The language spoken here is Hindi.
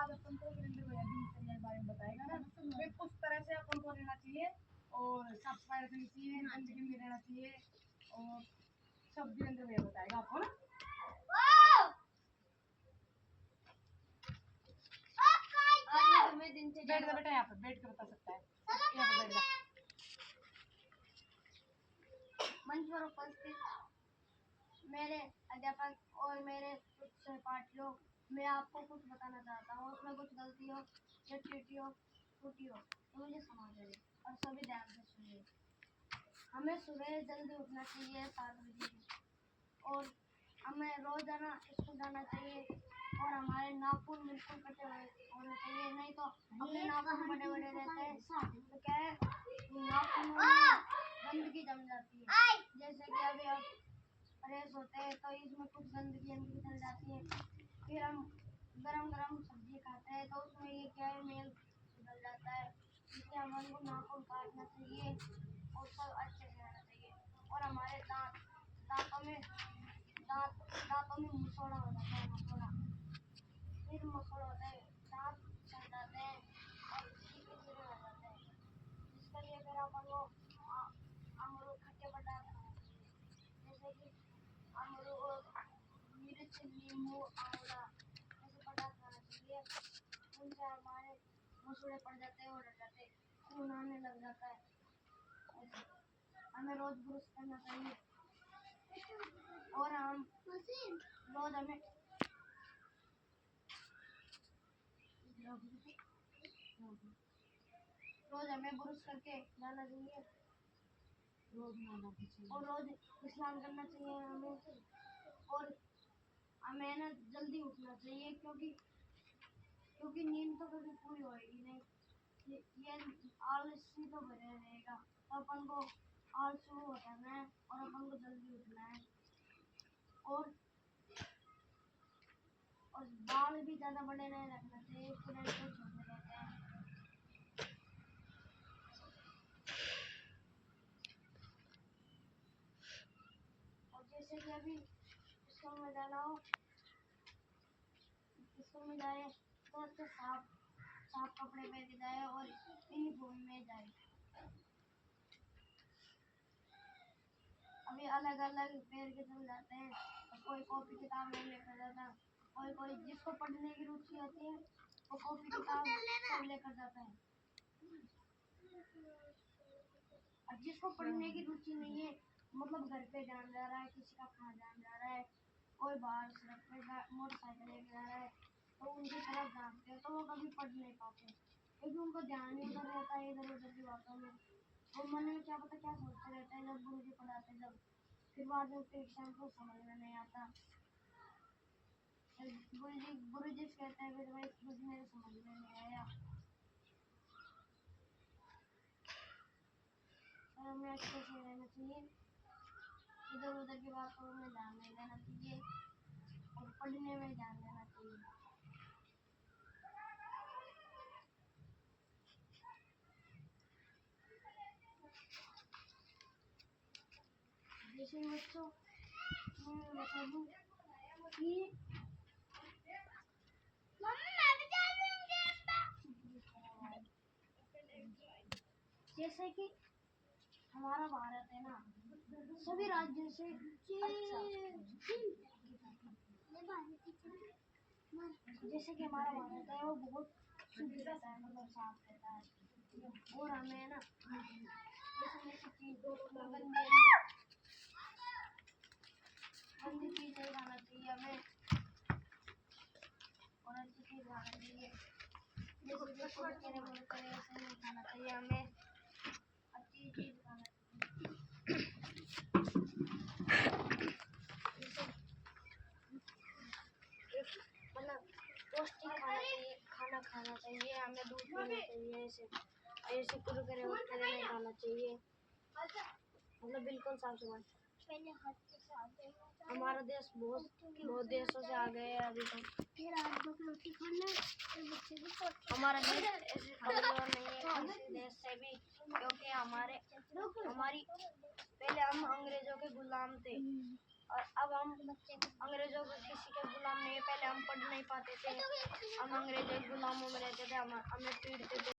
आज अपन को वीरेंद्र भैया दिनचर्या के बारे में बताएगा ना, भाई उस तरह से अपन को रहना चाहिए और साफ सफाई रखनी चाहिए, गंदगी में रहना चाहिए और सब वीरेंद्र भैया बताएगा आपको ना। बैठ जा बेटा, यहाँ पे बैठ के बता सकता है, यहाँ पे बैठ जा। मंच पर उपस्थित मेरे अध्यापक और मेरे कुछ सहपाठियों, मैं आपको कुछ बताना चाहता हूँ। उसमें कुछ गलती हो या त्रुटि हो तो मुझे क्षमा करें और सभी ध्यान से सुनिए। हमें सुबह जल्दी उठना चाहिए 7 बजे और हमें रोजाना स्कूल जाना चाहिए और हमारे नाखून बिल्कुल कटे हुए होने चाहिए, नहीं तो अपने नाखून बड़े बड़े रहते हैं तो क्या है, नाखूनों में गंदगी जम जाती है। जैसे कि अभी आप फ्रेश होते हैं तो इसमें कुछ गंदगी चल जाती है, फिर हम गरम गरम सब्जी खाते हैं तो उसमें ये क्या है, मेल निकल जाता है। इसलिए हमारे को नाखून काटना चाहिए और सब अच्छे से रहना चाहिए। और हमारे दांतों में मसौड़ा हो जाता है, फिर मसौड़ा होता है, दांत सड़ जाते हैं और चीखे चीरे हो जाते हैं, जिसके लिए फिर अपन को अमरूद खट्टे पदार्थ खाना चाहिए, जैसे कि अमरूद, मिर्च, नींबू, आंवला ऐसे पदार्थ खाना चाहिए। उनसे हमारे मसूड़े पड़ जाते हैं और हट जाते हैं, खून आने लग जाता है। हमें रोज ब्रश करना चाहिए और रोज हमें ब्रश करके जाना चाहिए, और रोज स्नान करना चाहिए हमें। और हमें ना जल्दी उठना चाहिए क्योंकि नींद तो कभी पूरी होएगी नहीं, ये आलसी तो बने रहेगा, तो अपन को आलसू होना है और अपन को जल्दी उठना है। और बाल भी ज्यादा बड़े नहीं रखना चाहिए, स्टूडेंट को छोटे रहते हैं। और जैसे कि अभी स्कूल में जाना हो, स्कूल में जाए तो अच्छे साफ कपड़े पहन के जाए और यूनिफॉर्म में जाए। अभी अलग अलग पहन के चल जाते हैं, कोई कॉपी किताब नहीं लेकर जाता, कोई जिसको पढ़ने की रुचि होती है वो कॉपी किताब सब लेकर जाता है, और जिसको पढ़ने की रुचि नहीं है, मतलब घर पे ध्यान जा रहा है, किसी का कहाँ ध्यान जा रहा है, कोई बाहर सड़क पे मोटरसाइकिल लेके जा रहा है तो उनकी तरफ जानते हैं तो वो कभी पढ़ नहीं पाते, क्योंकि उनको ध्यान ही उधर रहता है, इधर उधर की बातों में। वो मन में क्या पता क्या सोचते रहते हैं जब गुरु जी पढ़ाते, जब फिर बाद में एग्जाम को समझ में नहीं आता। गुरु जी कहते हैं फिर भाई कुछ मेरे समझ में नहीं आया। और हमें अच्छे से रहना चाहिए, इधर उधर की बातों में ध्यान नहीं देना चाहिए और पढ़ने में ध्यान देना चाहिए। जैसे बच्चों मैं बता दूं कि जैसे कि हमारा भारत है ना, सभी राज्यों से अच्छा, जैसे कि हमारा भारत है वो बहुत शुद्ध रहता है, मतलब साफ रहता है। और हमें ना जैसे चीज गंदी चीज नहीं खाना चाहिए हमें, और अच्छी चीज खाना चाहिए, जैसे कुरकुरे मुरकुरे ऐसे नहीं खाना चाहिए हमें, अच्छी चीज खाना चाहिए। मतलब पौष्टिक खाना खाना चाहिए हमें, दूध पीना चाहिए, ऐसे कुरकुरे वगैरह नहीं खाना चाहिए, मतलब बिल्कुल साफ सफाई। हमारा देश बहुत देशों से आ गए हैं अभी तक, हमारा देश ऐसे कमजोर नहीं है किसी देश से भी, क्योंकि हमारी पहले हम अंग्रेजों के गुलाम थे, और अब हम अंग्रेजों को किसी के गुलाम नहीं, पहले हम पढ़ नहीं पाते थे, हम अंग्रेजों के गुलामों में रहते थे, हम हमें पीटते थे।